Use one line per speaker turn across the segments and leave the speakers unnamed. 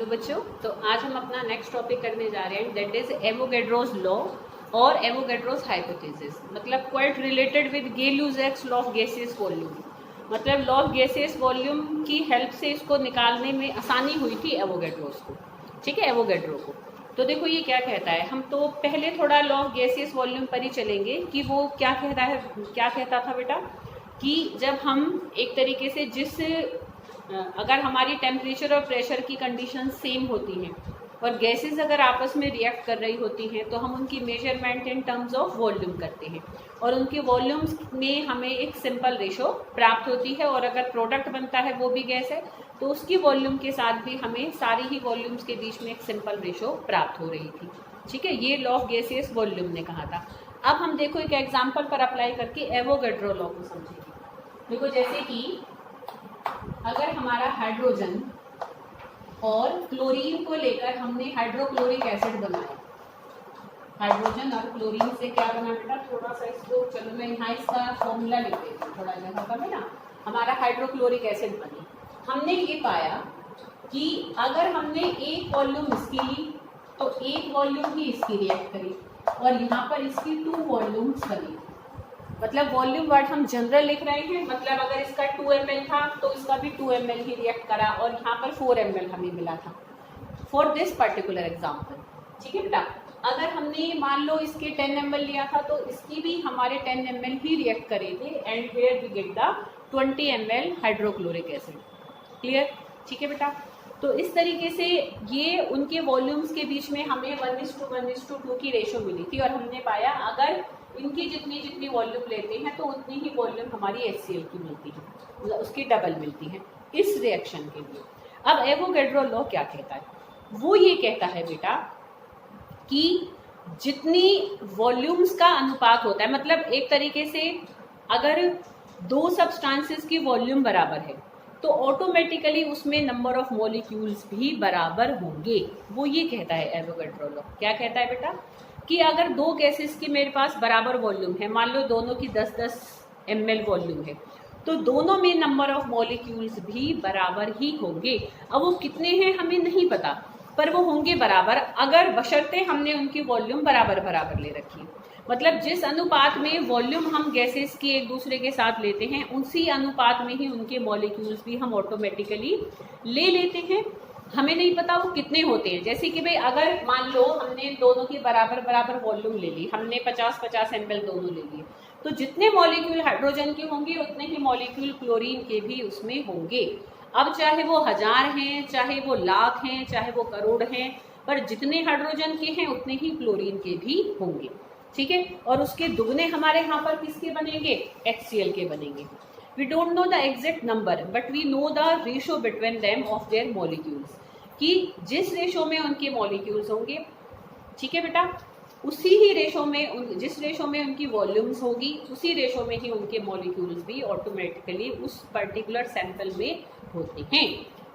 बच्चों, तो आज हम अपना नेक्स्ट टॉपिक करने जा रहे हैं, दैट इज एवोगैड्रोस लॉ और एवोगैड्रोस हाइपोथेसिस। मतलब quite related with Gay Lussac's law of gaseous volume. मतलब लॉ ऑफ गैसियस वॉल्यूम की हेल्प से इसको निकालने में आसानी हुई थी एवोगैड्रोस को, ठीक है, एवोगैड्रो को। तो देखो ये क्या कहता है, हम तो पहले थोड़ा लॉ ऑफ गैसियस वॉल्यूम पर ही चलेंगे कि वो क्या कहता है। क्या कहता था बेटा कि जब हम एक तरीके से अगर हमारी टेम्परेचर और प्रेशर की कंडीशन सेम होती हैं और गैसेस अगर आपस में रिएक्ट कर रही होती हैं तो हम उनकी measurement in terms of volume करते हैं और उनके वॉल्यूम्स में हमें एक सिंपल रेशो प्राप्त होती है। और अगर प्रोडक्ट बनता है वो भी गैस है तो उसकी वॉल्यूम के साथ भी हमें सारी ही वॉल्यूम्स के बीच में एक सिंपल रेशो प्राप्त हो रही थी, ठीक है। ये लॉ ऑफ गैसियस वॉल्यूम ने कहा था। अब हम देखो एक एग्जाम्पल पर अप्लाई करके एवोगैड्रो लॉ को समझेंगे। देखो जैसे कि अगर हमारा हाइड्रोजन और क्लोरीन को लेकर हमने हाइड्रोक्लोरिक एसिड बनाया, हाइड्रोजन और क्लोरीन से क्या बना बेटा, थोड़ा सा इसको, चलो मैं यहाँ इसका फॉर्मूला लिख देती हूँ थोड़ा जगह पर है ना। हमारा हाइड्रोक्लोरिक एसिड बनी, हमने ये पाया कि अगर हमने एक वॉल्यूम इसकी ली तो एक वॉल्यूम ही इसकी रिएक्ट करी और यहाँ पर इसकी 2 वॉल्यूम्स बनी। मतलब वॉल्यूम वर्ड हम जनरल लिख रहे हैं, मतलब अगर इसका 2 ml था तो इसका भी 2 ml ही रिएक्ट करा और यहाँ पर 4 ml हमें मिला था फॉर दिस पर्टिकुलर एग्जाम्पल, ठीक है बेटा। अगर हमने मान लो इसके 10 ml लिया था तो इसकी भी हमारे 10 ml ही रिएक्ट करे थे and where we get the 20 ml hydrochloric acid. Clear, ठीक है बेटा। तो इस तरीके से ये उनके वॉल्यूम्स के बीच में हमें 1:1:2 की रेशो मिली थी और हमने पाया अगर इनकी जितनी वॉल्यूम लेते हैं तो उतनी ही वॉल्यूम हमारी HCl की मिलती है, मतलब उसकी डबल मिलती है इस रिएक्शन के लिए। अब एवोगैड्रो लॉ क्या कहता है, वो ये कहता है बेटा कि जितनी वॉल्यूम्स का अनुपात होता है, मतलब एक तरीके से अगर 2 सब्सटेंसेस की वॉल्यूम बराबर है तो ऑटोमेटिकली उसमें नंबर ऑफ मॉलिक्यूल्स भी बराबर होंगे। वो ये कहता है एवोगैड्रो लॉ। क्या कहता है बेटा कि अगर 2 गैसेस की मेरे पास बराबर वॉल्यूम है, मान लो दोनों की 10-10 ml वॉल्यूम है, तो दोनों में नंबर ऑफ मॉलिक्यूल्स भी बराबर ही होंगे। अब वो कितने हैं हमें नहीं पता, पर वो होंगे बराबर अगर बशर्ते हमने उनकी वॉल्यूम बराबर ले रखी। मतलब जिस अनुपात में वॉल्यूम हम गैसेस की एक दूसरे के साथ लेते हैं उसी अनुपात में ही उनके मॉलिक्यूल्स भी हम ऑटोमेटिकली ले लेते हैं। हमें नहीं पता वो कितने होते हैं। जैसे कि भाई अगर मान लो हमने दोनों की बराबर वॉल्यूम ले ली, हमने 50-50 ml दोनों ले लिए, तो जितने मॉलिक्यूल हाइड्रोजन के होंगे उतने ही मॉलिक्यूल क्लोरीन के भी उसमें होंगे। अब चाहे वो 1000 हैं, चाहे वो लाख हैं, चाहे वो करोड़ हैं, पर जितने हाइड्रोजन के हैं उतने ही क्लोरीन के भी होंगे, ठीक है। और उसके दुगने हमारे यहाँ पर किसके बनेंगे, HCl के बनेंगे। We don't know the exact number, but we know the ratio between them of their molecules, कि जिस रेशो में उनके मॉलिक्यूल्स होंगे, ठीक है बेटा, उसी ही रेशो में जिस रेशो में उनकी वॉल्यूम्स होगी उसी रेशो में ही उनके मॉलिक्यूल्स भी ऑटोमेटिकली उस पर्टिकुलर सैंपल में होते हैं,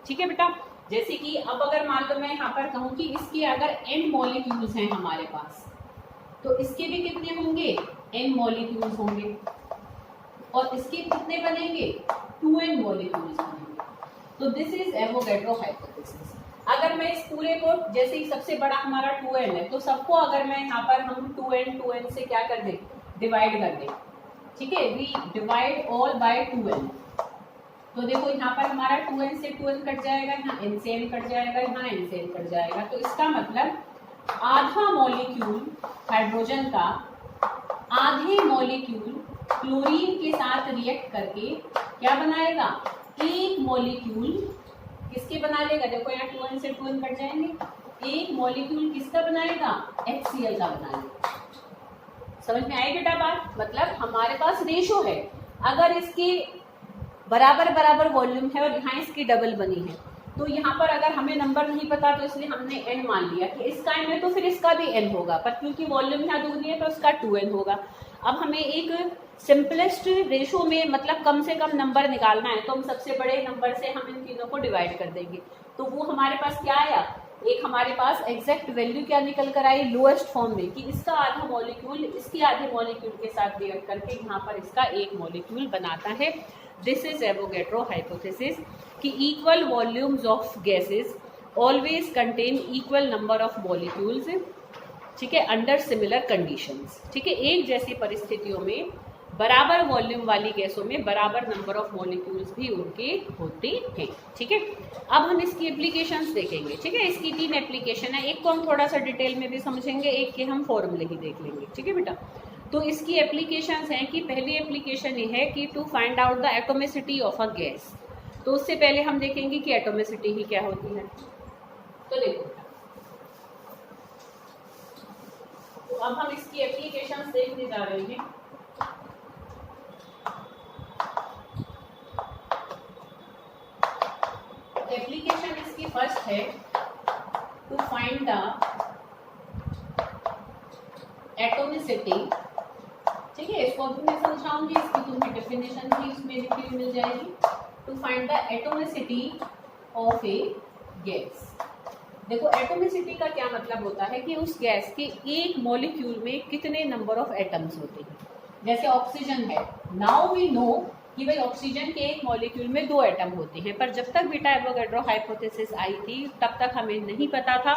ठीक है बेटा। जैसे कि अब अगर मान लो मैं यहाँ पर कहूँ कि इसके अगर n मॉलिक्यूल्स हैं हमारे पास तो इसके भी कितने होंगे, n मॉलिक्यूल्स होंगे और इसके कितने बनेंगे, 2n मॉलिक्यूल्स बनेंगे। तो दिस इज एवोगैड्रो हाइपोथेसिस। अगर मैं इस पूरे को, जैसे ही सबसे बड़ा हमारा 2n है तो सबको अगर मैं यहाँ पर हम 2n से क्या कर दें, डिवाइड कर दें, ठीक है, we divide all bye 2n। तो देखो यहाँ पर हमारा 2n से 2n कट जाएगा, यहाँ n से n कट जाएगा, यहाँ n से n कट जाएगा। तो इसका मतलब आधा मॉलिक्यूल हाइड्रोजन का आधे मॉलिक्यूल क्लोरीन के साथ रिएक्ट करके क्या बनाएगा, एक मॉलिक्यूल किसके बना लेगा। देखो यहाँ 2n से 2n कट जाएंगे, एक मॉलिक्यूल किसका बनाएगा, HCl का बना लेगा। समझ में आई बेटा बात। मतलब हमारे पास रेशो है, अगर इसके बराबर वॉल्यूम है और यहाँ इसकी डबल बनी है तो यहाँ पर अगर हमें नंबर नहीं पता तो इसलिए हमने n मान लिया कि इसका n है तो फिर इसका भी n होगा, पर क्योंकि वॉल्यूम यहाँ दूसरी है तो इसका 2n होगा। अब हमें एक सिंपलेस्ट रेशो में मतलब कम से कम नंबर निकालना है तो हम सबसे बड़े नंबर से हम इन तीनों को डिवाइड कर देंगे। तो वो हमारे पास क्या आया, एक हमारे पास एग्जैक्ट वैल्यू क्या निकल कर आई, लोएस्ट फॉर्म में, कि इसका आधा मॉलिक्यूल इसकी आधे मॉलिक्यूल के साथ रिएक्ट करके यहाँ पर इसका एक मॉलिक्यूल बनाता है। दिस इज एवोगैड्रो हाइपोथेसिस कि equal volumes of gases always contain equal number of molecules, ठीक है, अंडर सिमिलर कंडीशंस, ठीक है, एक जैसी परिस्थितियों में बराबर वॉल्यूम वाली गैसों में बराबर नंबर ऑफ मॉलिक्यूल्स भी उनके होते हैं, ठीक है। अब हम इसकी एप्लीकेशंस देखेंगे, ठीक है, इसकी 3 एप्लीकेशन है, एक को हम थोड़ा सा डिटेल में भी समझेंगे, एक के हम फॉर्मूले ही देख लेंगे, ठीक है बेटा। तो इसकी एप्लीकेशंस हैं कि पहली एप्लीकेशन ये है कि to find out the atomicity of a gas. तो उससे पहले हम देखेंगे कि एटोमिसिटी ही क्या होती है। तो देखो, तो अब हम इसकी एप्लीकेशंस देखने जा रहे हैं। एप्लीकेशन इसकी फर्स्ट है टू फाइंड द एटोमिसिटी, ठीक है, इसको भी मैं समझाऊंगी, इसकी तुम्हें डेफिनेशन भी इसमें लिखी हुई मिल जाएगी। To find the atomicity of a gas. देखो एटोमिसिटी का क्या मतलब होता है कि उस गैस के एक मॉलिक्यूल में कितने नंबर ऑफ एटम्स होते हैं। जैसे ऑक्सीजन है, नाउ वी नो कि भाई ऑक्सीजन के एक मॉलिक्यूल में 2 एटम होते हैं, पर जब तक बीटा एवोगैड्रो हाइपोथेसिस आई थी तब तक हमें नहीं पता था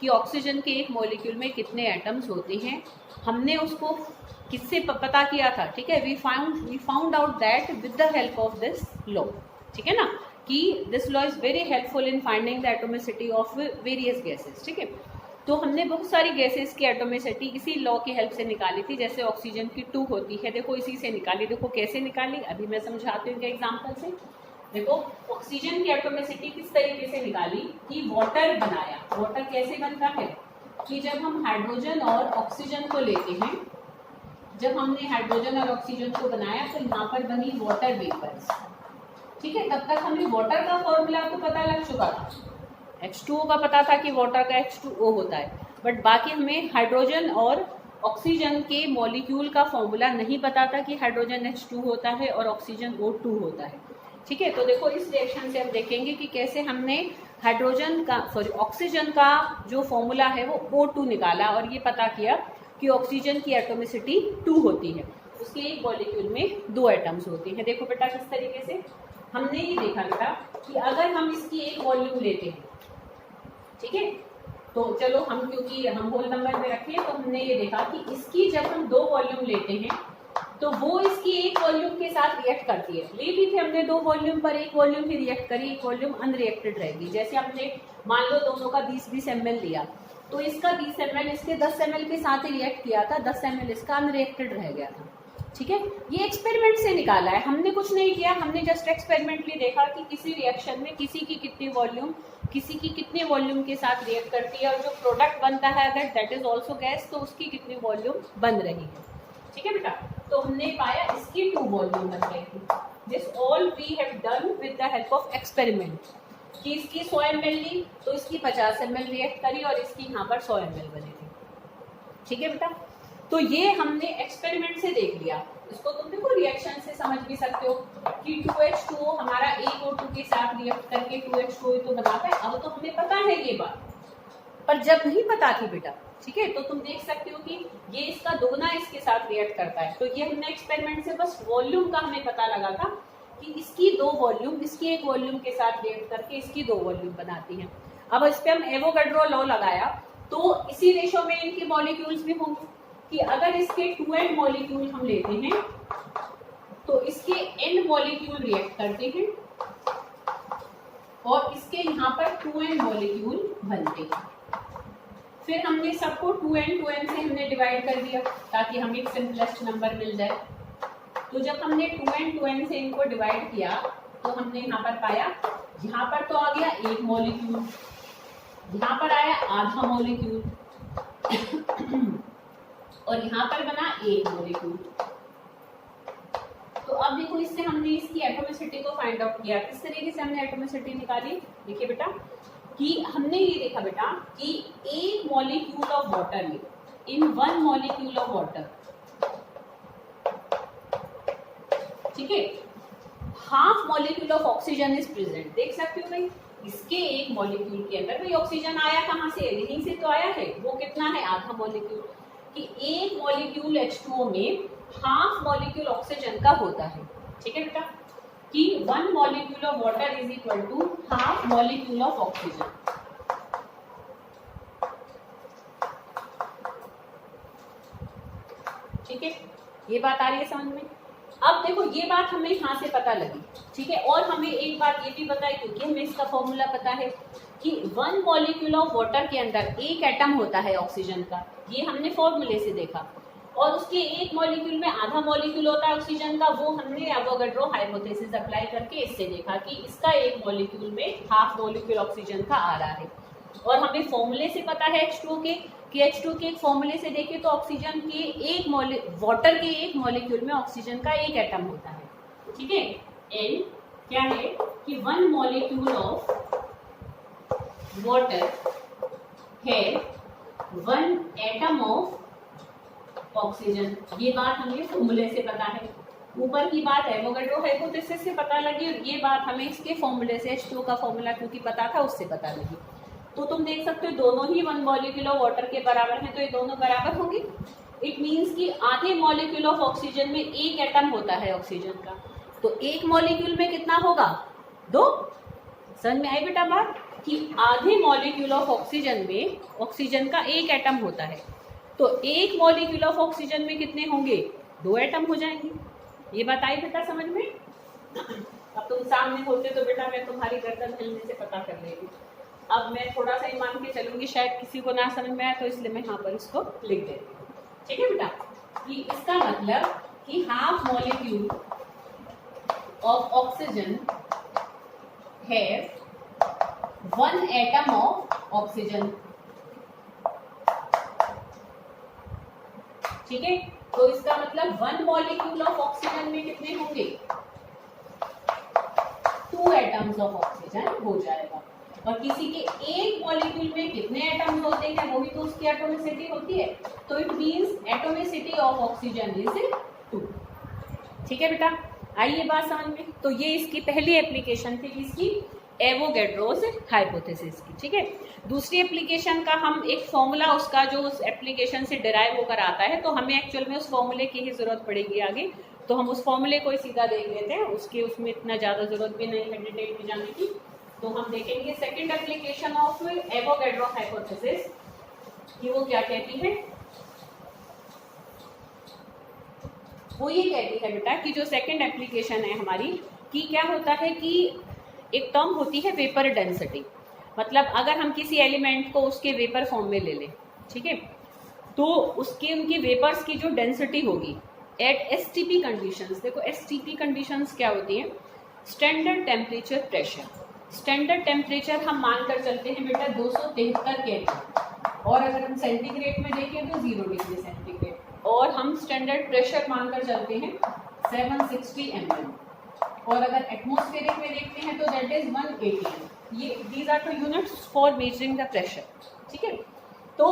कि ऑक्सीजन के एक मॉलिक्यूल में कितने एटम्स होते हैं। हमने उसको किससे पता किया था, ठीक है, we found out that with the help of this law, ठीक है ना, कि this law is very helpful in finding the atomicity of various gases, ठीक है। तो हमने बहुत सारी गैसेस की एटोमिसिटी इसी लॉ की हेल्प से निकाली थी। जैसे ऑक्सीजन की 2 होती है, देखो इसी से निकाली। देखो कैसे निकाली, अभी मैं समझाती हूँ एग्जाम्पल से। देखो ऑक्सीजन की एटोमिसिटी किस तरीके से निकाली कि वाटर बनाया। वाटर कैसे बनता है कि जब हम हाइड्रोजन और ऑक्सीजन को लेते हैं, जब हमने हाइड्रोजन और ऑक्सीजन को बनाया तो यहाँ पर बनी वाटर वेपर्स, ठीक है। तब तक हमें वाटर का फॉर्मूला तो पता लग चुका था, H2O का पता था कि वाटर का H2O होता है, बट बाकी हमें हाइड्रोजन और ऑक्सीजन के मॉलिक्यूल का फॉर्मूला नहीं पता था कि हाइड्रोजन H2 होता है और ऑक्सीजन O2 होता है, ठीक है। तो देखो इस रिएक्शन से हम देखेंगे कि कैसे हमने ऑक्सीजन का जो फॉर्मूला है वो O2 निकाला और ये पता किया कि ऑक्सीजन की एटोमिसिटी 2 होती है, उसके एक मॉलिक्यूल में 2 एटम्स होती हैं। देखो बेटा किस तरीके से हमने ये देखा बेटा कि अगर हम इसकी एक वॉल्यूम लेते हैं, ठीक है, तो चलो हम क्योंकि हम होल नंबर में रखें तो हमने ये देखा कि इसकी जब हम 2 वॉल्यूम लेते हैं तो वो इसकी एक वॉल्यूम के साथ रिएक्ट करती है। ले ली थी हमने 2 वॉल्यूम पर, एक वॉल्यूम ही रिएक्ट करी, एक वॉल्यूम अनरिएक्टेड रहेगी। जैसे हमने मान लो दोनों का 20-20 ml लिया, तो इसका 20 ml इसके 10 ml के साथ ही रिएक्ट किया था, 10 ml इसका अनरिएक्टेड रह गया था, ठीक है। ये एक्सपेरिमेंट से निकाला है, हमने कुछ नहीं किया, हमने जस्ट एक्सपेरिमेंटली देखा कि किसी रिएक्शन में किसी की कितनी वॉल्यूम किसी की कितने वॉल्यूम के साथ रिएक्ट करती है और जो प्रोडक्ट बनता है अगर दैट इज ऑल्सो गैस तो उसकी कितनी वॉल्यूम बन रही है, ठीक है बेटा। तो हमने पाया इसकी 2 वॉल्यूम बन रही थी। This all we have done with the help of experiment कि इसकी 100 ml ली तो इसकी 50 ml रिएक्ट करी और इसकी यहाँ पर 100 ml बनी थी, ठीक है बेटा। तो ये हमने एक्सपेरिमेंट से देख लिया। इसको तुम देखो रिएक्शन से समझ भी सकते हो कि 2H2O हमारा एक O2 के साथ रिएक्ट करके 2H2O तो बनाता है। अब तो हमें पता है ये बात, पर जब नहीं पता थी बेटा, ठीक है, तो तुम देख सकते हो कि ये इसका दोगुना इसके साथ रिएक्ट करता है। तो ये हमने एक्सपेरिमेंट से बस वॉल्यूम का हमें पता लगा था कि इसकी 2 वॉल्यूम इसकी एक वॉल्यूम के साथ रिएक्ट करके इसकी 2 वॉल्यूम बनाती है। अब इस पे हम एवोगैड्रो लॉ लगाया तो इसी रेशो में इनके मॉलिक्यूल्स भी होंगे कि अगर इसके 2n मॉलिक्यूल हम लेते हैं तो इसके n मॉलिक्यूल रिएक्ट करते हैं और इसके यहाँ पर 2n मॉलिक्यूल बनते हैं। फिर हमने सबको 2n से हमने डिवाइड कर दिया ताकि हमें एक सिंपलेस्ट नंबर मिल जाए। तो जब हमने 2n से इनको डिवाइड किया तो हमने यहाँ पर पाया, यहाँ पर तो आ गया 1 मॉलिक्यूल, यहाँ पर आया आधा मॉलिक्यूल और यहाँ पर बना 1 मॉलिक्यूल। तो अब देखो इससे हमने इसकी एटोमिसिटी को फाइंड आउट किया। किस तरीके से हमने एटोमिसिटी निकाली, देखिए बेटा कि हमने ये देखा बेटा कि 1 मॉलिक्यूल ऑफ वाटर में इन 1 मॉलिक्यूल ऑफ वाटर, ठीक है, half molecule of oxygen is present. देख सकते हो भाई इसके एक मॉलिक्यूल के अंदर भाई ऑक्सीजन आया कहाँ से, यहीं से तो आया है। वो कितना है, आधा मॉलिक्यूल, कि एक मॉलिक्यूल H2O में हाफ मॉलिक्यूल ऑक्सीजन का होता है, ठीक है बेटा, कि 1 molecule of water is equal to half molecule of oxygen. ठीक है, ये बात आ रही है समझ में। अब देखो ये बात हमें यहाँ से पता लगी, ठीक है। और हमें एक बात ये भी पता है, क्योंकि हमें इसका फॉर्मूला पता है कि 1 मॉलिक्यूल ऑफ वाटर के अंदर एक एटम होता है ऑक्सीजन का, ये हमने फॉर्मूले से देखा। और उसके एक मॉलिक्यूल में आधा मॉलिक्यूल होता है ऑक्सीजन का, वो हमने एवोगैड्रो हाइपोथेसिस अप्लाई करके इससे देखा कि इसका एक मॉलिक्यूल में हाफ मॉलिक्यूल ऑक्सीजन का आ रहा है। और हमें फॉर्मूले से पता है H2 के कि H2 के एक फॉर्मूले से देखें तो ऑक्सीजन के एक वाटर के एक मॉलिक्यूल में ऑक्सीजन का एक एटम होता है, ठीक है। एन क्या है कि 1 मॉलिक्यूल ऑफ वाटर है 1 एटम ऑफ ऑक्सीजन, ये बात हमें फॉर्मूले से पता है। ऊपर की बात एवोगैड्रो हाइपोथेसिस से पता लगी, और ये बात हमें इसके फॉर्मूले से H2 का फॉर्मूला क्योंकि पता था उससे पता लगी। तो तुम देख सकते हो दोनों ही 1 मॉलिक्यूल ऑफ वाटर के बराबर हैं, तो ये दोनों बराबर होंगे। इट मीन्स कि आधे मॉलिक्यूल ऑफ ऑक्सीजन में एक एटम होता है ऑक्सीजन का, तो एक मॉलिक्यूल में कितना होगा 2। समझ में आई बेटा बात कि आधे मॉलिक्यूल ऑफ ऑक्सीजन में ऑक्सीजन का एक एटम होता है, तो एक मॉलिक्यूल ऑफ ऑक्सीजन में कितने होंगे 2 एटम हो जाएंगे। ये बात आई बेटा समझ में। अब तुम सामने होते तो बेटा मैं तुम्हारी गर्दन हिलने से पता कर लेती। अब मैं थोड़ा सा ही मान के चलूंगी, शायद किसी को ना समझ में आए, तो इसलिए मैं यहाँ पर इसको लिख देती हूँ, ठीक है बेटा। कि इसका मतलब कि हाफ मॉलिक्यूल ऑफ ऑक्सीजन है 1 एटम ऑफ ऑक्सीजन, ठीक है। तो इसका मतलब 1 मॉलिक्यूल ऑफ ऑक्सीजन में कितने होंगे 2 एटम्स ऑफ ऑक्सीजन हो जाएगा। और किसी के एक मॉलिक्यूल में कितने एटम्स होते हैं वही तो उसकी एटोमिसिटी होती है, तो it means atomicity of oxygen is 2, ठीक है बेटा। आई ये बात समझ में। तो ये इसकी पहली एप्लीकेशन थी इसकी एवोगैड्रोस हाइपोथेसिस की, ठीक है। दूसरी एप्लीकेशन का हम एक फॉर्मूला उसका जो उस एप्लीकेशन से डिराइव होकर आता है, तो हमें एक्चुअल में उस फॉर्मूले की ही जरूरत पड़ेगी आगे, तो हम उस फॉर्मूले को ही सीधा देख लेते हैं, उसमें इतना ज्यादा जरूरत भी नहीं है डिटेल में जाने की। तो हम देखेंगे second application of Avogadro hypothesis कि वो क्या कहती है। वो ये कहती है बेटा कि जो सेकंड एप्लीकेशन है हमारी कि क्या होता है कि एक टर्म होती है वेपर डेंसिटी, मतलब अगर हम किसी एलिमेंट को उसके वेपर फॉर्म में ले लें, ठीक है, तो उनकी वेपर्स की जो डेंसिटी होगी एट एसटीपी कंडीशंस। देखो एसटीपी कंडीशंस क्या होती हैं, standard temperature pressure. Standard temperature हम मानकर चलते हैं बेटा 273 केल्विन, और अगर हम सेंटीग्रेड में देखें तो 0 डिग्री सेंटीग्रेड, और हम स्टैंडर्ड प्रेशर मानकर चलते हैं 760 ml, और अगर एटमॉस्फेरिक में देखते हैं तो दैट इज 180। ये these are 2 units for measuring the pressure, ठीक है। तो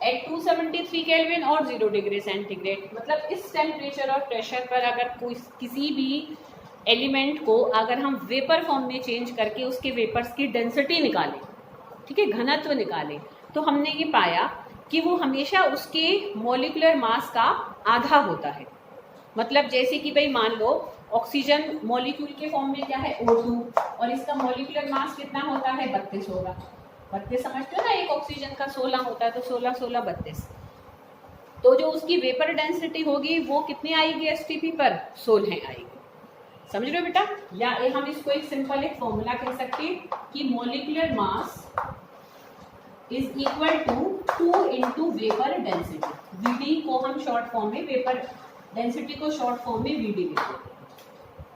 एट 273 केल्विन और 0 डिग्री सेंटीग्रेड, मतलब इस टेम्परेचर और प्रेशर पर अगर कोई किसी भी एलिमेंट को अगर हम वेपर फॉर्म में चेंज करके उसके वेपर्स की डेंसिटी निकालें, ठीक है, घनत्व निकालें, तो हमने ये पाया कि वो हमेशा उसके मॉलिक्यूलर मास का आधा होता है। मतलब जैसे कि भाई मान लो ऑक्सीजन मॉलिक्यूल के फॉर्म में क्या है O2, और इसका मॉलिक्यूलर मास कितना होता है 32 होगा। 32 समझते हो ना, एक ऑक्सीजन का 16 होता है, तो 16 16 32, तो जो उसकी वेपर डेंसिटी होगी वो कितनी आएगी एसटीपी पर 16 आएगी। समझ रहे हो बेटा। या हम इसको एक सिंपल एक फॉर्मूला कह सकते हैं कि molecular mass is equal to 2 into vapour density. VD को हम शॉर्ट फॉर्म में, वेपर डेंसिटी को शॉर्ट फॉर्म में वीडी लिखते हैं।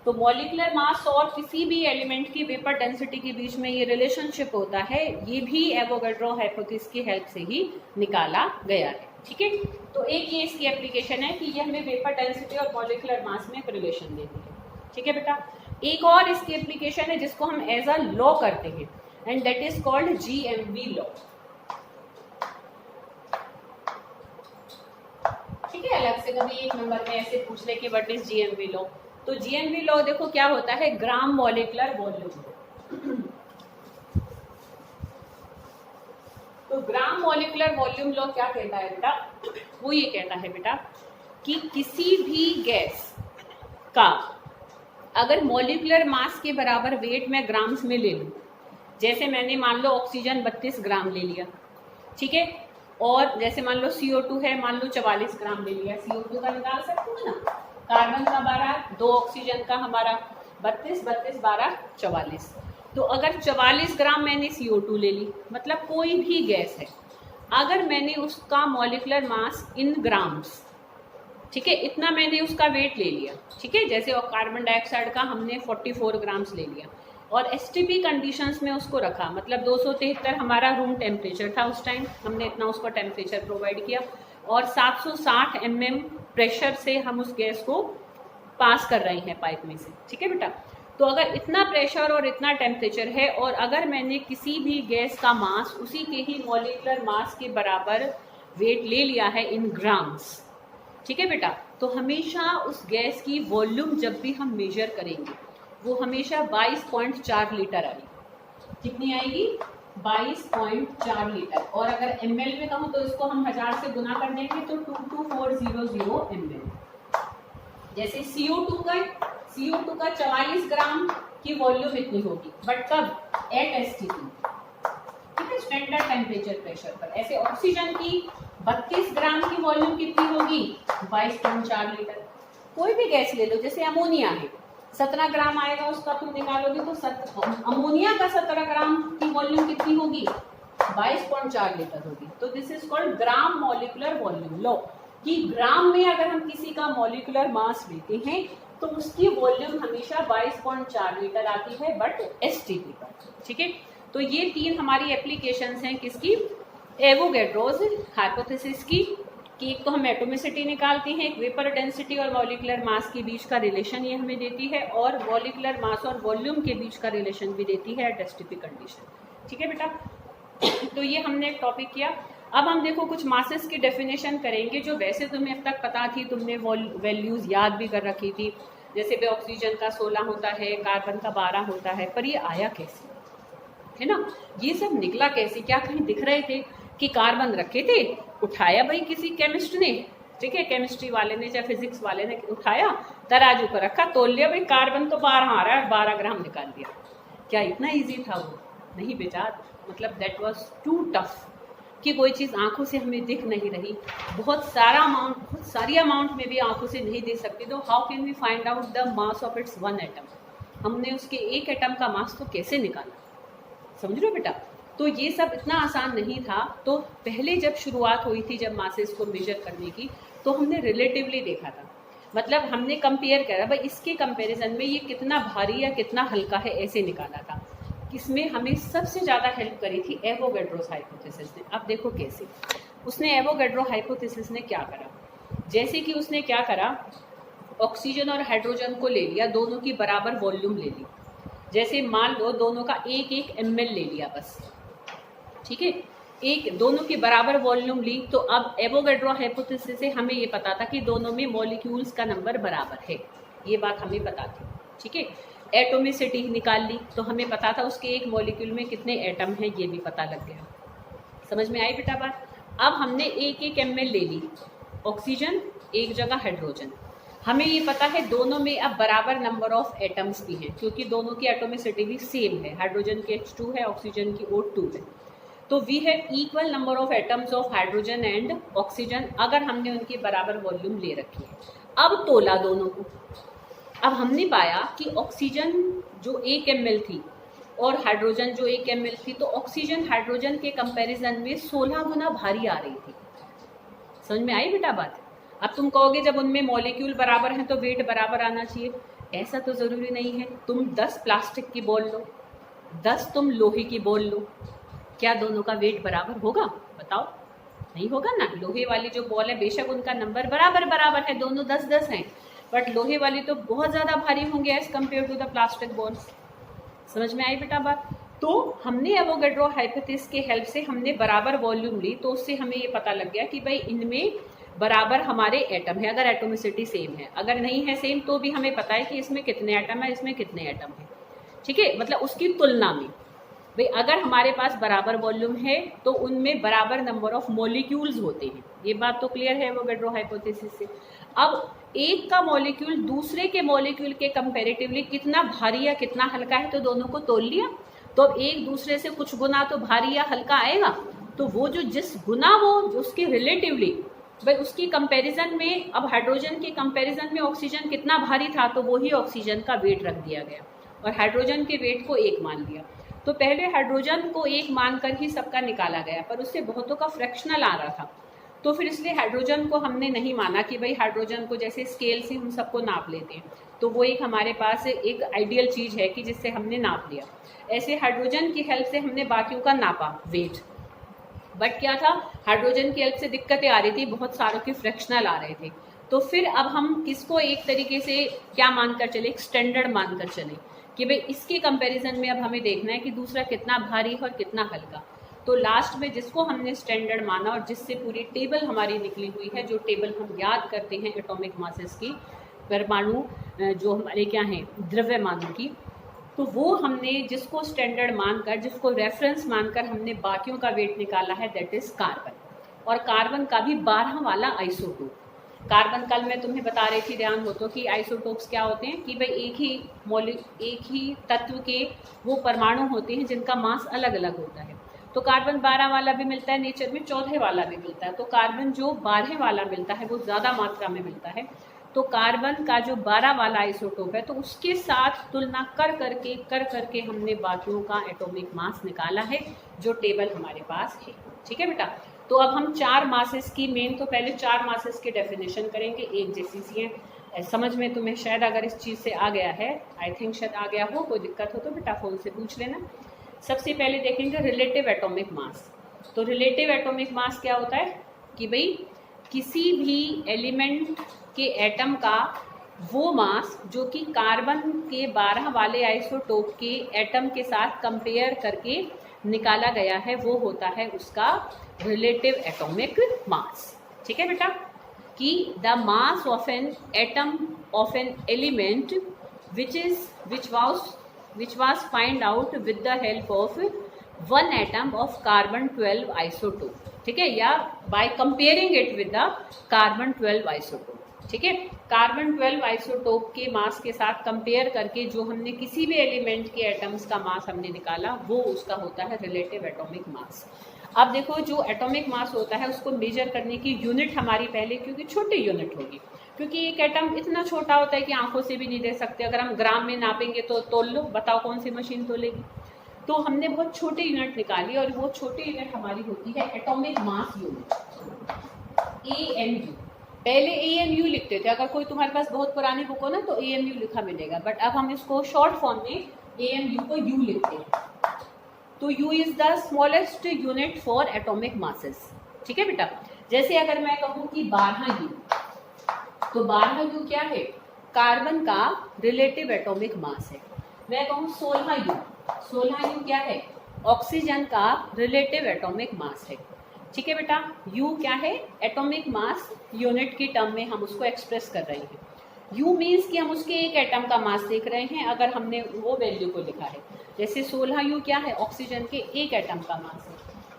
तो मॉलिक्यूलर मास और किसी भी एलिमेंट की वेपर डेंसिटी के बीच में ये रिलेशनशिप होता है, ये भी एवोगैड्रो हाइपोथेसिस की हेल्प से ही निकाला गया है, ठीक है। तो एक ये इसकी एप्लीकेशन है कि ये हमें वेपर डेंसिटी और मॉलिक्यूलर मास में एक रिलेशन देती है, ठीक है बेटा। एक और इसकी एप्लीकेशन है जिसको हम एज अ लॉ करते हैं, and that is called GMV law, ठीक है। अलग से कभी एक नंबर में ऐसे पूछ ले कि व्हाट इज जीएमवी लॉ, तो जीएमवी लॉ देखो क्या होता है, ग्राम मॉलिक्यूलर वॉल्यूम। तो ग्राम मॉलिक्यूलर वॉल्यूम लॉ क्या कहता है बेटा, वो ये कहता है बेटा कि किसी भी गैस का अगर मॉलिक्यूलर मास के बराबर वेट मैं ग्राम्स में ले लूं, जैसे मैंने मान लो ऑक्सीजन 32 ग्राम ले लिया, ठीक है, और जैसे मान लो CO2 है, मान लो 44 ग्राम ले लिया, CO2 का निकाल सकते हो ना, कार्बन का 12, 2 ऑक्सीजन का हमारा 32, 32, 12, 44। तो अगर 44 ग्राम मैंने CO2 ले ली, मतलब कोई भी गैस है, अगर मैंने उसका मॉलिक्यूलर मास इन ग्राम्स, ठीक है, इतना मैंने उसका वेट ले लिया, ठीक है, जैसे और कार्बन डाइऑक्साइड का हमने 44 ग्राम्स ले लिया और STP कंडीशंस में उसको रखा, मतलब 273 हमारा रूम टेम्परेचर था उस टाइम, हमने इतना उसको टेम्परेचर प्रोवाइड किया और 760 mm प्रेशर से हम उस गैस को पास कर रहे हैं पाइप में से, ठीक है बेटा। तो अगर इतना प्रेशर और इतना टेम्परेचर है और अगर मैंने किसी भी गैस का मास उसी के ही मॉलिक्यूलर मास के बराबर वेट ले लिया है इन ग्राम्स, ठीक है बेटा, तो हमेशा उस गैस की वॉल्यूम जब भी हम मेजर करेंगे वो हमेशा 22.4 लीटर आएगी। कितनी आएगी? 22.4 लीटर। और अगर ml में कहूँ तो इसको हम 1000 से गुना कर देंगे तो 22400 ml। जैसे CO2 का 44 ग्राम की वॉल्यूम इतनी होगी, बट कब? एट STP, ठीक है, स्टैंडर्ड टेम्परेचर प्रेशर पर। ऐसे ऑक्सीजन की 32 ग्राम की वॉल्यूम कितनी होगी? 22.4 लीटर। कोई भी गैस ले लो, जैसे अमोनिया है, 17 ग्राम आएगा उसका, तुम निकालोगे तो अमोनिया का 17 ग्राम की वॉल्यूम कितनी होगी? 22.4 लीटर होगी। तो this is called gram molecular volume. लो कि ग्राम में अगर हम किसी का मॉलिक्यूलर मास लेते हैं तो उसकी वॉल्यूम हमेशा 22.4 लीटर आती है, बट STP पर, ठीक है। तो ये 3 हमारी एप्लीकेशंस हैं किसकी? एवोगैड्रोस हाइपोथेसिस की, कि एक तो हम एटोमिसिटी निकालते हैं, एक वेपर डेंसिटी और मॉलिक्यूलर मास के बीच का रिलेशन ये हमें देती है, और मॉलिक्यूलर मास और वॉल्यूम के बीच का रिलेशन भी देती है एट STP कंडीशन, ठीक है बेटा। तो ये हमने एक टॉपिक किया। अब हम देखो कुछ मासेस की डेफिनेशन करेंगे जो वैसे तुम्हें अब तक पता थी, तुमने वैल्यूज याद भी कर रखी थी, जैसे भी ऑक्सीजन का 16 होता है, कार्बन का 12 होता है, पर ये आया कैसे, है ना, ये सब निकला कैसे? क्या कहीं दिख रहे थे कि कार्बन रखे थे, उठाया भाई किसी केमिस्ट ने, ठीक है, केमिस्ट्री वाले ने चाहे फिजिक्स वाले ने उठाया, तराजू पर रखा, तोल लिया, भाई कार्बन तो 12 आ रहा है, 12 ग्राम निकाल दिया। क्या इतना ईजी था वो? नहीं बेटा, मतलब दैट वाज टू टफ, कि कोई चीज़ आंखों से हमें दिख नहीं रही, बहुत सारी अमाउंट में भी आंखों से नहीं दिख सकती, तो how can we find out the mass of its one atom? हमने उसके एक एटम का मास तो कैसे निकाला, समझ लो बेटा। तो ये सब इतना आसान नहीं था। तो पहले जब शुरुआत हुई थी, जब मासेस को मेजर करने की, तो हमने रिलेटिवली देखा था, मतलब हमने कंपेयर करा, भाई इसके कंपैरिजन में ये कितना भारी या कितना हल्का है, ऐसे निकाला था। इसमें हमें सबसे ज़्यादा हेल्प करी थी एवोगैड्रोस हाइपोथेसिस ने। अब देखो कैसे उसने, एवोगैड्रो हाइपोथेसिस ने क्या करा, जैसे कि उसने क्या करा, ऑक्सीजन और हाइड्रोजन को ले लिया, दोनों की बराबर वॉल्यूम ले ली, जैसे मान लो दोनों का 1-1 ml ले लिया बस, ठीक है, एक दोनों की बराबर वॉल्यूम ली। तो अब एवोगैड्रो हाइपोथेसिस से हमें ये पता था कि दोनों में मॉलिक्यूल्स का नंबर बराबर है, ये बात हमें पता थी, ठीक है। एटोमिसिटी निकाल ली, तो हमें पता था उसके एक मॉलिक्यूल में कितने एटम हैं, ये भी पता लग गया। समझ में आई बेटा बात? अब हमने 1-1 ml ले ली ऑक्सीजन, एक जगह हाइड्रोजन, हमें ये पता है दोनों में अब बराबर नंबर ऑफ एटम्स भी हैं, क्योंकि दोनों की एटोमिसिटी भी सेम है, हाइड्रोजन की H2 है, ऑक्सीजन की O2 है। तो we have equal number of atoms of hydrogen and oxygen, अगर हमने उनकी बराबर वॉल्यूम ले रखी है। अब तोला दोनों को, अब हमने पाया कि ऑक्सीजन जो 1 ml थी और हाइड्रोजन जो 1 ml थी, तो ऑक्सीजन हाइड्रोजन के कंपैरिजन में 16 गुना भारी आ रही थी। समझ में आई बेटा बात? अब तुम कहोगे जब उनमें मॉलिक्यूल बराबर हैं तो वेट बराबर आना चाहिए, ऐसा तो ज़रूरी नहीं है। तुम 10 प्लास्टिक की बॉल लो, 10 तुम लोहे की बॉल लो, क्या दोनों का वेट बराबर होगा? बताओ, नहीं होगा ना। लोहे वाली जो बॉल है, बेशक उनका नंबर बराबर है, दोनों 10-10 हैं, बट लोहे वाली तो बहुत ज़्यादा भारी होंगे as compared to the plastic balls. समझ में आई बेटा बात? तो हमने एवोगैड्रो हाइपोथेसिस के हेल्प से हमने बराबर वॉल्यूम ली, तो उससे हमें ये पता लग गया कि भाई इनमें बराबर हमारे एटम है, अगर एटोमिसिटी सेम है। अगर नहीं है सेम तो भी हमें पता है कि इसमें कितने एटम है, इसमें कितने एटम है, ठीक है, मतलब उसकी तुलना में भाई अगर हमारे पास बराबर वॉल्यूम है तो उनमें बराबर नंबर ऑफ मॉलिक्यूल्स होते हैं। ये बात तो क्लियर है एवोगैड्रो हाइपोथेसिस से। अब एक का मॉलिक्यूल दूसरे के मॉलिक्यूल के कंपैरेटिवली कितना भारी या कितना हल्का है, तो दोनों को तोल लिया, तो अब एक दूसरे से कुछ गुना तो भारी या हल्का आएगा, तो वो जो जिस गुना वो जो उसके रिलेटिवली भाई उसकी कंपैरिजन में, अब हाइड्रोजन के कंपैरिजन में ऑक्सीजन कितना भारी था तो वही ऑक्सीजन का वेट रख दिया गया और हाइड्रोजन के वेट को 1 मान लिया। तो पहले हाइड्रोजन को 1 मानकर ही सबका निकाला गया, पर उससे बहुतों का फ्रैक्शनल आ रहा था, तो फिर इसलिए हाइड्रोजन को हमने नहीं माना कि भाई हाइड्रोजन को जैसे स्केल से हम सबको नाप लेते हैं, तो वो एक हमारे पास एक आइडियल चीज़ है कि जिससे हमने नाप लिया। ऐसे हाइड्रोजन की हेल्प से हमने बाकियों का नापा वेट, बट क्या था, हाइड्रोजन की हेल्प से दिक्कतें आ रही थी, बहुत सारों के फ्रैक्शनल आ रहे थे। तो फिर अब हम किसको एक तरीके से क्या मानकर चले, एक स्टैंडर्ड मानकर चले कि भाई इसके कंपैरिजन में अब हमें देखना है कि दूसरा कितना भारी और कितना हल्का। तो लास्ट में जिसको हमने स्टैंडर्ड माना और जिससे पूरी टेबल हमारी निकली हुई है, जो टेबल हम याद करते हैं एटॉमिक मासेस की, परमाणु जो हमारे क्या हैं द्रव्यमानों की, तो वो हमने जिसको स्टैंडर्ड मानकर, जिसको रेफरेंस मानकर हमने बाकियों का वेट निकाला है, दैट इज कार्बन। और कार्बन का भी 12 वाला आइसोटोप। कार्बन कल मैं तुम्हें बता रही थी, ध्यान हो तो, कि आइसोटोप्स क्या होते हैं कि भाई एक ही तत्व के वो परमाणु होते हैं जिनका मास अलग अलग होता है। तो कार्बन 12 वाला भी मिलता है नेचर में, 14 वाला भी मिलता है। तो कार्बन जो 12 वाला मिलता है वो ज़्यादा मात्रा में मिलता है। तो कार्बन का जो 12 वाला आइसोटोप है, तो उसके साथ तुलना कर करके हमने बाकियों का एटॉमिक मास निकाला है, जो टेबल हमारे पास है। ठीक है बेटा। तो अब हम 4 मासेस की तो पहले 4 मासेस की डेफिनेशन करेंगे, एक जैसी सी है। समझ में तुम्हें शायद अगर इस चीज़ से आ गया है, आई थिंक शायद आ गया हो, कोई दिक्कत हो तो बेटा फ़ोन से पूछ लेना। सबसे पहले देखेंगे रिलेटिव एटॉमिक मास। तो रिलेटिव एटॉमिक मास क्या होता है कि भाई किसी भी एलिमेंट के एटम का वो मास जो कि कार्बन के 12 वाले आइसोटोप के एटम के साथ कंपेयर करके निकाला गया है, वो होता है उसका रिलेटिव एटॉमिक मास। ठीक है बेटा, कि the mass of an atom of an element which was find out with the help of one atom of carbon 12 isotope। ठीक है, या by comparing it with the carbon 12 isotope। ठीक है, carbon 12 isotope के मास के साथ कंपेयर करके जो हमने किसी भी एलिमेंट के एटम्स का मास हमने निकाला, वो उसका होता है रिलेटिव एटॉमिक मास। अब देखो, जो एटॉमिक मास होता है उसको मेजर करने की यूनिट हमारी पहले क्योंकि छोटी यूनिट होगी, क्योंकि एक एटम इतना छोटा होता है कि आंखों से भी नहीं देख सकते। अगर हम ग्राम में नापेंगे तो तोल लो, बताओ कौन सी मशीन तोलेगी। तो हमने बहुत छोटी यूनिट निकाली और वो छोटी यूनिट हमारी होती है एटॉमिक मास यूनिट, AMU। पहले AMU लिखते थे, अगर कोई तुम्हारे पास बहुत पुरानी बुक हो ना तो AMU लिखा मिलेगा, बट अब हम इसको शॉर्ट फॉर्म में AMU को U लिखते हैं। तो U is the smallest unit for atomic masses. ठीक है बेटा, जैसे अगर मैं कहूँ कि 12U, तो 12U क्या है, कार्बन का रिलेटिव एटॉमिक मास है। मैं कहूँ 16U क्या है, ऑक्सीजन का रिलेटिव एटॉमिक मास है। ठीक है बेटा, U क्या है, एटॉमिक मास यूनिट की टर्म में हम उसको एक्सप्रेस कर रहे हैं। U मीन्स कि हम उसके एक एटम का मास देख रहे हैं, अगर हमने वो वैल्यू को लिखा है। जैसे 16U क्या है, ऑक्सीजन के एक एटम का मास है।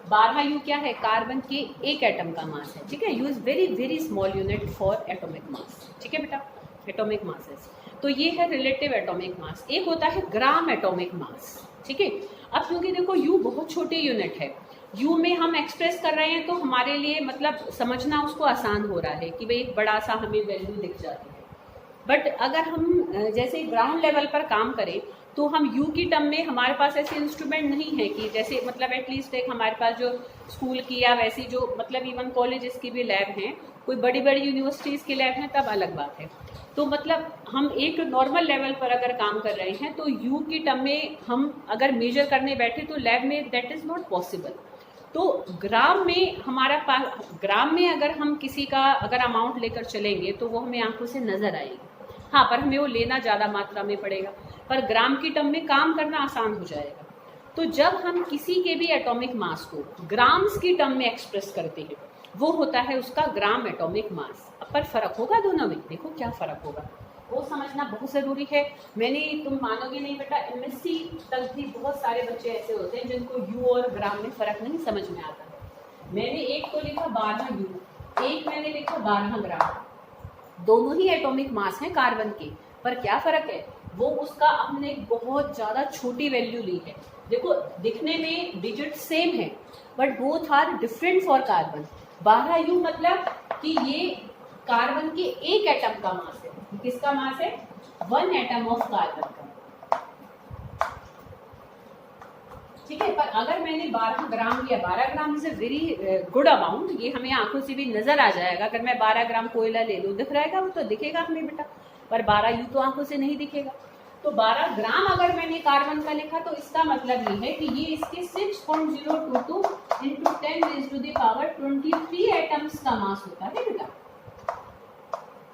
12U क्या है, कार्बन के एक एटम का मास है। ठीक है, U is very very small unit for atomic mass. ठीक है बेटा, एटॉमिक मासेस। तो ये है रिलेटिव एटॉमिक मास। एक होता है ग्राम एटॉमिक मास। ठीक है, अब क्योंकि देखो U बहुत छोटी यूनिट है, U में हम एक्सप्रेस कर रहे हैं, तो हमारे लिए मतलब समझना उसको आसान हो रहा है कि भाई एक बड़ा सा हमें वैल्यू दिख जाती है। बट अगर हम जैसे ग्राउंड लेवल पर काम करें तो हम U की टर्म में, हमारे पास ऐसे इंस्ट्रूमेंट नहीं है कि जैसे मतलब एटलीस्ट एक हमारे पास जो स्कूल की या वैसी जो मतलब इवन कॉलेजेस की भी लैब हैं, कोई बड़ी बड़ी यूनिवर्सिटीज़ की लैब हैं, तब अलग बात है। तो मतलब हम एक नॉर्मल लेवल पर अगर काम कर रहे हैं तो U की टर्म में हम अगर मेजर करने बैठे तो लैब में दैट इज़ नॉट पॉसिबल। तो ग्राम में हमारा पास, ग्राम में अगर हम किसी का अगर अमाउंट लेकर चलेंगे तो वो हमें आंखों से नज़र आएगी, हाँ, पर हमें वो लेना ज़्यादा मात्रा में पड़ेगा, पर ग्राम की टर्म में काम करना आसान हो जाएगा। तो जब हम किसी के भी एटॉमिक मास को ग्राम्स की टर्म में एक्सप्रेस करते हैं, वो होता है उसका ग्राम एटॉमिक मास। अब पर फर्क होगा दोनों में, देखो क्या फ़र्क होगा, वो समझना बहुत ज़रूरी है। तुम मानोगे नहीं बेटा, MSc तक भी बहुत सारे बच्चे ऐसे होते हैं जिनको U और ग्राम में फ़र्क नहीं समझ में आता है। मैंने एक तो लिखा 12U, एक मैंने लिखा 12 ग्राम, दोनों ही एटॉमिक मास हैं कार्बन के, पर क्या फ़र्क है, वो उसका हमने बहुत ज़्यादा छोटी वैल्यू ली है। देखो दिखने में डिजिट सेम है, but both are different for carbon. 12U मतलब कि ये कार्बन के एक एटम का मास है। किसका मास है? 1 एटम ऑफ कार्बन का। ठीक है, पर अगर मैंने 12 ग्राम लिया, 12 gram is a very good amount, ये हमें आंखों से भी नजर आ जाएगा। अगर मैं 12 ग्राम कोयला ले लूँ, दिख रहेगा वो तो दिखेगा हमें बेटा, पर 12U तो आंखों से नहीं दिखेगा। तो 12 ग्राम अगर मैंने कार्बन का लिखा तो इसका मतलब ये है कि ये इसके 6.022 इंटू 10⁻23 एटम्स का मास होता है बेटा।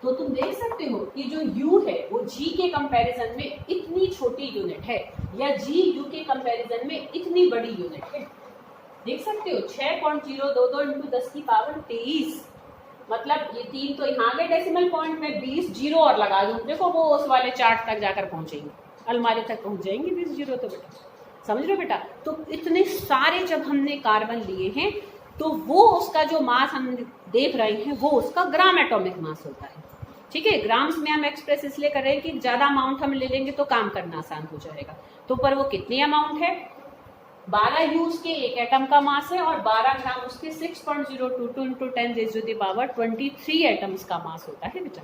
तो तुम देख सकते हो कि जो U है वो G के कंपैरिजन में इतनी छोटी यूनिट है, या G U के कंपैरिजन में इतनी बड़ी यूनिट है। देख सकते हो 6.022 इंटू 10⁻23, मतलब ये 3 तो यहाँ के डेसिमल पॉइंट में 20 जीरो और लगा दूं, देखो वो उस वाले चार्ट तक जाकर पहुंचेंगे, अलमारी तक पहुंच जाएंगे 20 जीरो। तो बेटा समझ लो बेटा, तो इतने सारे जब हमने कार्बन लिए हैं तो वो उसका जो मास हम देख रहे हैं वो उसका ग्राम एटॉमिक मास होता है। ठीक है, ग्राम्स में हम एक्सप्रेस इसलिए कर रहे हैं कि ज्यादा अमाउंट हम ले लेंगे तो काम करना आसान हो जाएगा। तो पर वो कितनी अमाउंट है? 12U उसके एक एटम का मास है और 12 ग्राम उसके 6.022 इंटू 10⁻23 एटम्स का मास होता है बेटा।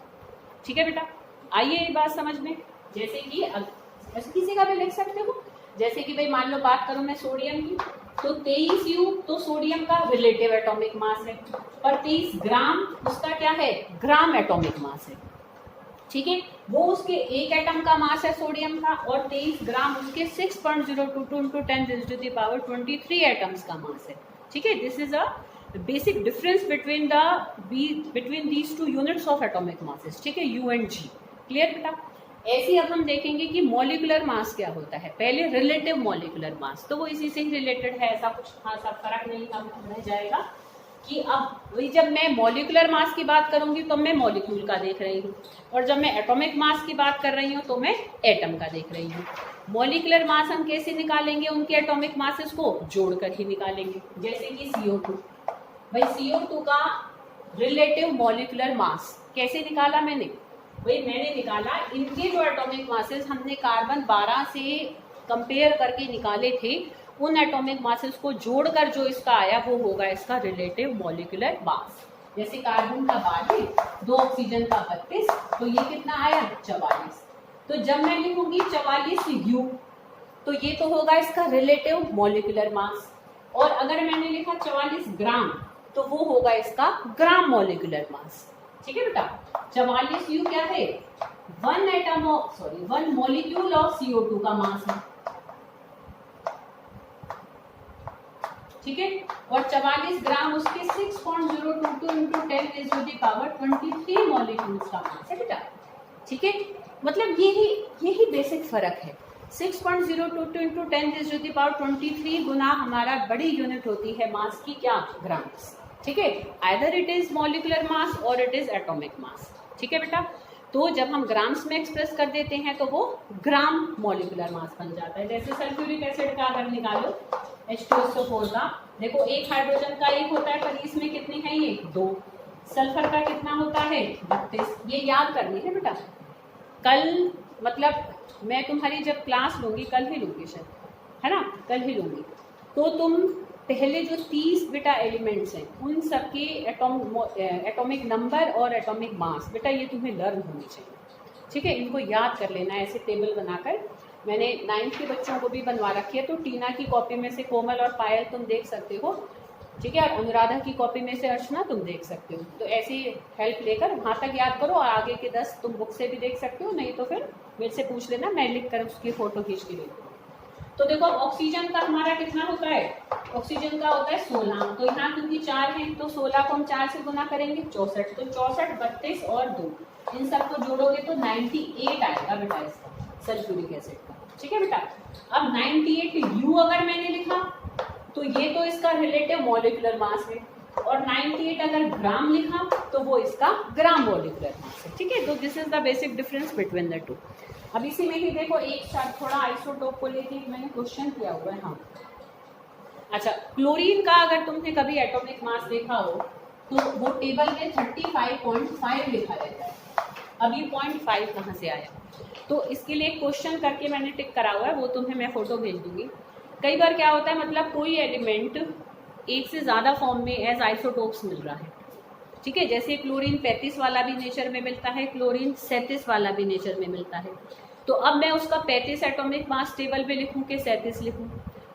ठीक है बेटा, आइए ये बात समझ में। जैसे कि ऐसे किसी का भी लिख सकते हो, जैसे कि भाई मान लो बात करूं मैं सोडियम की, तो 23U तो सोडियम का रिलेटिव एटॉमिक मास है, और 23 ग्राम उसका क्या है? ग्राम एटॉमिक मास है। ठीक है, वो उसके एक एटम का मास है सोडियम का, और 23 ग्राम उसके 6.022 इंटू 10⁻23 एटम्स का मास है। ठीक है, this is a basic difference between these two units of atomic masses. ठीक है, U एंड G। क्लियर बेटा? ऐसे अब हम देखेंगे कि मॉलिक्यूलर मास क्या होता है। पहले रिलेटिव मॉलिक्यूलर मास, तो वो इसी से ही रिलेटेड है, ऐसा कुछ खासा फर्क नहीं रह जाएगा कि अब वही जब मैं मॉलिक्यूलर मास की बात करूंगी तो मैं मॉलिक्यूल का देख रही हूँ, और जब मैं एटॉमिक मास की बात कर रही हूँ तो मैं एटम का देख रही हूँ। मॉलिक्यूलर मास हम कैसे निकालेंगे? उनके एटॉमिक मासेस को जोड़कर ही निकालेंगे। जैसे कि CO2, भाई CO2 का रिलेटिव मॉलिक्यूलर मास कैसे निकाला मैंने? भाई मैंने निकाला इनके जो एटॉमिक मासेस हमने कार्बन 12 से कंपेयर करके निकाले थे, उन एटॉमिक मासेस को जोड़कर जो इसका आया वो होगा इसका रिलेटिव मॉलिक्यूलर मास। जैसे कार्बन का 12, 2 ऑक्सीजन का 32, तो ये कितना आया? 44। तो जब मैं लिखूंगी 44U, तो ये तो होगा इसका रिलेटिव मॉलिक्यूलर मास, और अगर मैंने लिखा 44 ग्राम तो वो होगा इसका ग्राम मॉलिक्यूलर मास। ठीक है बेटा, 44U क्या है? 1 मॉलिक्यूल ऑफ CO2 का मास है। ठीक है, और 44 ग्राम उसके 6.022 इंटू 10⁻23 मॉलिक्यूल्स का मास है बेटा। ठीक है, मतलब यही बेसिक फर्क है। 6.022 इंटू 10⁻23 गुना हमारा बड़ी यूनिट होती है मास की, क्या? ग्राम्स। ठीक है, either it is molecular mass और इट इज एटॉमिक मास। ठीक है बेटा, तो जब हम ग्राम्स में एक्सप्रेस कर देते हैं तो वो ग्राम मॉलिक्यूलर मास बन जाता है। जैसे सल्फ्यूरिक एसिड का अगर निकालो H2SO4 का, देखो एक हाइड्रोजन का एक होता है, पर इसमें कितनी है? ये 2। सल्फर का कितना होता है? 32। ये याद करनी है बेटा। कल मतलब मैं तुम्हारी जब क्लास लूंगी, कल ही लूंगी शायद, है ना, कल ही लूंगी, तो तुम पहले जो 30 बेटा एलिमेंट्स हैं उन सबके एटॉमिक नंबर और एटॉमिक मास बेटा ये तुम्हें लर्न होनी चाहिए। ठीक है, इनको याद कर लेना ऐसे टेबल बनाकर। मैंने 9th के बच्चों को भी बनवा रखी है, तो टीना की कॉपी में से कोमल और पायल तुम देख सकते हो। ठीक है, और अनुराधा की कॉपी में से अर्चना तुम देख सकते हो। तो ऐसी हेल्प लेकर वहाँ तक याद करो, और आगे के 10 तुम बुक से भी देख सकते हो, नहीं तो फिर मेरे से पूछ लेना, मैं लिख कर उसकी फोटो खींच के ले लूँगी। तो देखो ऑक्सीजन का हमारा कितना होता है? ऑक्सीजन का होता है 16, तो यहाँ क्योंकि 4 है तो 16 को हम 4 से गुना करेंगे, 64। तो 64, 32 और 2, इन सबको जोड़ोगे तो 98 आएगा बेटा इसका सल्फ्यूरिक एसिड का। ठीक है बेटा, अब 98U अगर मैंने लिखा तो ये तो इसका रिलेटिव मॉलिक्यूलर मास है, और 98 अगर ग्राम लिखा तो वो इसका ग्राम मॉलिक्यूलर मास है। ठीक है, तो this is the basic difference between the two. अब इसी में ही देखो एक साथ थोड़ा आइसोटोप को लेके मैंने क्वेश्चन किया हुआ है। हाँ, अच्छा, क्लोरीन का अगर तुमने कभी एटॉमिक मास देखा हो तो वो टेबल में 35.5 लिखा रहता है। अब ये 0.5 कहाँ से आया? तो इसके लिए क्वेश्चन करके मैंने टिक करा हुआ है, वो तुम्हें मैं फोटो भेज दूंगी। कई बार क्या होता है, मतलब कोई एलिमेंट एक से ज़्यादा फॉर्म में एज आइसोटोप्स मिल रहा है, ठीक है। जैसे क्लोरीन 35 वाला भी नेचर में मिलता है, क्लोरीन 37 वाला भी नेचर में मिलता है। तो अब मैं उसका 35 एटॉमिक मास टेबल पे लिखूं कि 37 लिखूं?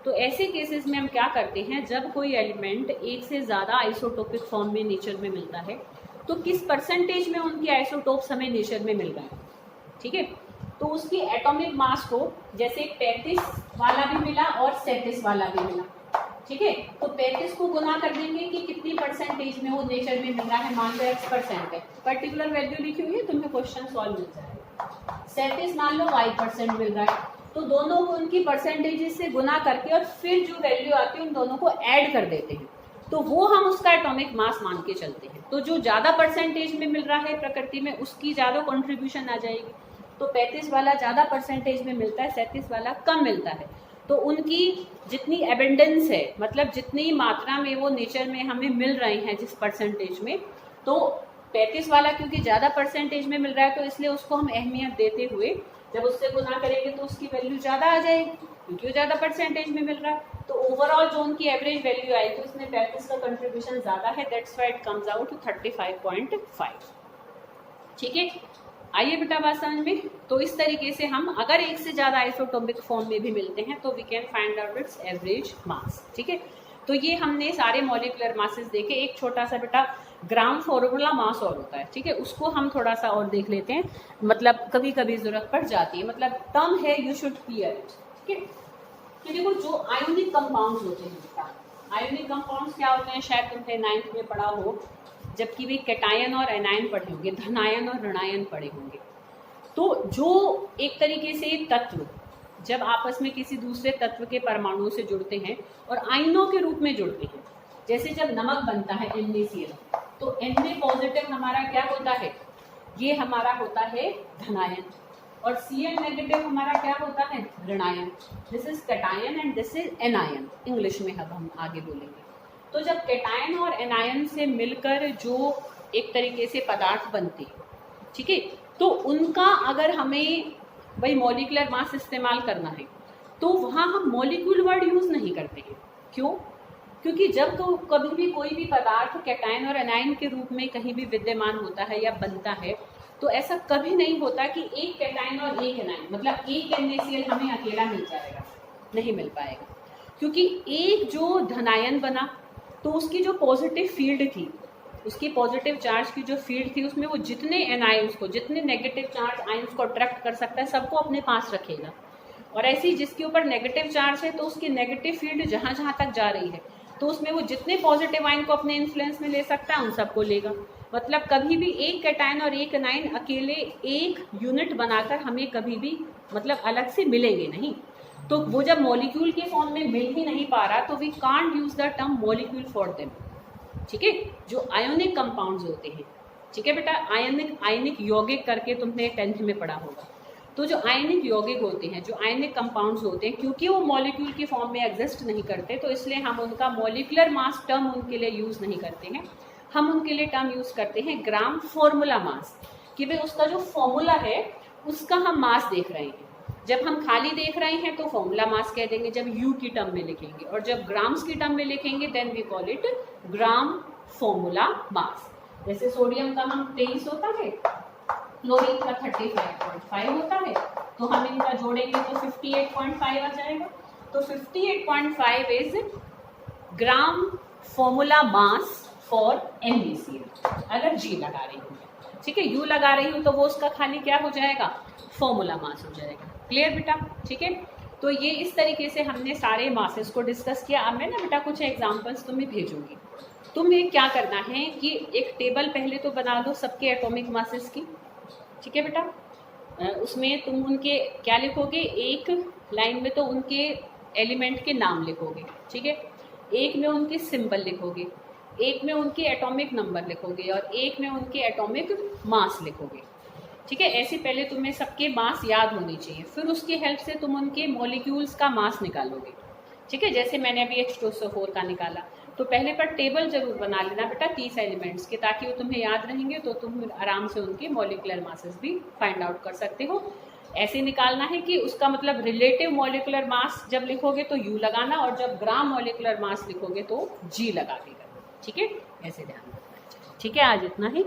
तो ऐसे केसेस में हम क्या करते हैं, जब कोई एलिमेंट एक से ज़्यादा आइसोटोपिक फॉर्म में नेचर में मिलता है तो किस परसेंटेज में उनकी आइसोटोप्स हमें नेचर में मिल रहा है, ठीक है। तो उसकी एटॉमिक मास को जैसे 35 वाला भी मिला और 37 वाला भी मिला, ठीक है। तो 35 को गुना कर देंगे कि कितनी परसेंटेज में वो नेचर में मिल रहा है, मान लो x% है, पर्टिकुलर वैल्यू लिखी हुई है, तुम्हें क्वेश्चन सॉल्व मिल जाएगा। 37 मान लो y% मिल रहा है, तो दोनों को उनकी परसेंटेजेस से गुना करके और फिर जो वैल्यू आती है उन दोनों को ऐड कर देते हैं, तो वो हम उसका एटॉमिक मास मान के चलते हैं। तो जो ज़्यादा परसेंटेज में मिल रहा है प्रकृति में उसकी ज़्यादा कॉन्ट्रीब्यूशन आ जाएगी। तो 35 वाला ज़्यादा परसेंटेज में मिलता है, 37 वाला कम मिलता है। तो उनकी जितनी एबेंडेंस है, मतलब जितनी मात्रा में वो नेचर में हमें मिल रहे हैं जिस परसेंटेज में, तो 35 वाला क्योंकि ज़्यादा परसेंटेज में मिल रहा है तो इसलिए उसको हम अहमियत देते हुए जब उससे गुना करेंगे तो उसकी वैल्यू ज़्यादा आ जाएगी क्योंकि वो ज़्यादा परसेंटेज में मिल रहा है। तो ओवरऑल जो उनकी एवरेज वैल्यू आई तो इसमें 35 का कंट्रीब्यूशन ज़्यादा है, that's why it comes out to 35.5, ठीक है। आइए बेटा बात समझ में। तो इस तरीके से हम अगर एक से ज़्यादा आइसोटोपिक फॉर्म में भी मिलते हैं तो we can find out its average mass, ठीक है। तो ये हमने सारे मॉलिक्यूलर मासेस देखे। एक छोटा सा बेटा ग्राम फॉर्मूला मास और होता है, ठीक है, उसको हम थोड़ा सा और देख लेते हैं, मतलब कभी कभी जरूरत पड़ जाती है, मतलब टर्म है, यू शुड क्लियर इट, ठीक है। तो देखो जो आयोनिक कंपाउंड्स होते हैं बेटा, आयोनिक कंपाउंड्स क्या होते हैं, शायद तुमने 9th में पढ़ा हो, जबकि वे कैटायन और एनायन पढ़े होंगे, धनायन और ऋणायन पढ़े होंगे। तो जो एक तरीके से तत्व जब आपस में किसी दूसरे तत्व के परमाणुओं से जुड़ते हैं और आयनों के रूप में जुड़ते हैं, जैसे जब नमक बनता है NaCl, तो Na पॉजिटिव हमारा क्या होता है, ये हमारा होता है धनायन, और Cl नेगेटिव हमारा क्या होता है, ऋणायन। This is cation and this is anion, English में अब हम आगे बोलेंगे। तो जब कैटायन और एनायन से मिलकर जो एक तरीके से पदार्थ बनते हैं, ठीक है, तो उनका अगर हमें वही मॉलिक्यूलर मास इस्तेमाल करना है तो वहाँ हम मॉलिक्यूल वर्ड यूज़ नहीं करते हैं। क्यों? क्योंकि जब तो कभी भी कोई भी पदार्थ कैटायन और एनायन के रूप में कहीं भी विद्यमान होता है या बनता है तो ऐसा कभी नहीं होता कि एक कैटायन और एक एनायन, मतलब एक NaCl हमें अकेला मिल जाएगा, नहीं मिल पाएगा। क्योंकि एक जो धनायन बना तो उसकी जो पॉजिटिव फील्ड थी, उसकी पॉजिटिव चार्ज की जो फील्ड थी, उसमें वो जितने एनायंस को, जितने नेगेटिव चार्ज आयंस को अट्रैक्ट कर सकता है सबको अपने पास रखेगा। और ऐसे ही जिसके ऊपर नेगेटिव चार्ज है तो उसकी नेगेटिव फील्ड जहाँ जहाँ तक जा रही है तो उसमें वो जितने पॉजिटिव आयन को अपने इन्फ्लुएंस में ले सकता है उन सबको लेगा। मतलब कभी भी एक कैटायन और एक एनायन अकेले एक यूनिट बनाकर हमें कभी भी मतलब अलग से मिलेंगे नहीं। तो वो जब मॉलिक्यूल के फॉर्म में मिल ही नहीं पा रहा तो we can't use the term molecule for them, ठीक है। जो आयोनिक कंपाउंड्स होते हैं, ठीक है बेटा, आयनिक यौगिक करके तुमने 10th में पढ़ा होगा। तो जो आयनिक यौगिक होते हैं, जो आयनिक कंपाउंड्स होते हैं, क्योंकि वो मॉलिक्यूल की फॉर्म में एग्जिस्ट नहीं करते तो इसलिए हम उनका मॉलिक्यूलर मास टर्म उनके लिए यूज़ नहीं करते हैं। हम उनके लिए टर्म यूज़ करते हैं ग्राम फॉर्मूला मास, कि भाई उसका जो फॉर्मूला है उसका हम मास देख रहे हैं। जब हम खाली देख रहे हैं तो फॉर्मूला मास कह देंगे जब यू की टर्म में लिखेंगे, और जब ग्राम्स की टर्म में लिखेंगे then we call it gram formula mass. जैसे सोडियम का हम 23 होता है, क्लोरीन का 35.5 होता है, तो हम इनका जोड़ेंगे तो 58.5 आ जाएगा। तो 58.5 is gram formula mass for NaCl। अगर G लगा रही हूँ, ठीक है, U लगा रही हूँ तो वो उसका खाली क्या हो जाएगा, फॉर्मूला मास हो जाएगा। क्लियर बेटा, ठीक है। तो ये इस तरीके से हमने सारे मासेस को डिस्कस किया। अब मैं ना बेटा कुछ एग्जांपल्स तुम्हें भेजूंगी। तुम्हें क्या करना है कि एक टेबल पहले तो बना दो सबके एटॉमिक मासेस की, ठीक है बेटा। उसमें तुम उनके क्या लिखोगे, एक लाइन में तो उनके एलिमेंट के नाम लिखोगे, ठीक है, एक में उनके सिंबल लिखोगे, एक में उनके एटॉमिक नंबर लिखोगे और एक में उनके एटॉमिक मास लिखोगे, ठीक है। ऐसे पहले तुम्हें सबके मास याद होने चाहिए, फिर उसकी हेल्प से तुम उनके मॉलिक्यूल्स का मास निकालोगे, ठीक है। जैसे मैंने अभी H2SO4 का निकाला, तो पहले पर टेबल जरूर बना लेना बेटा 30 एलिमेंट्स के, ताकि वो तुम्हें याद रहेंगे तो तुम आराम से उनके मॉलिक्यूलर मासेस भी फाइंड आउट कर सकते हो। ऐसे निकालना है कि उसका मतलब रिलेटिव मॉलिक्यूलर मास जब लिखोगे तो U लगाना, और जब ग्राम मॉलिक्यूलर मास लिखोगे तो G लगा के करना। ठीक है, ऐसे ध्यान रखना। ठीक है, आज इतना ही।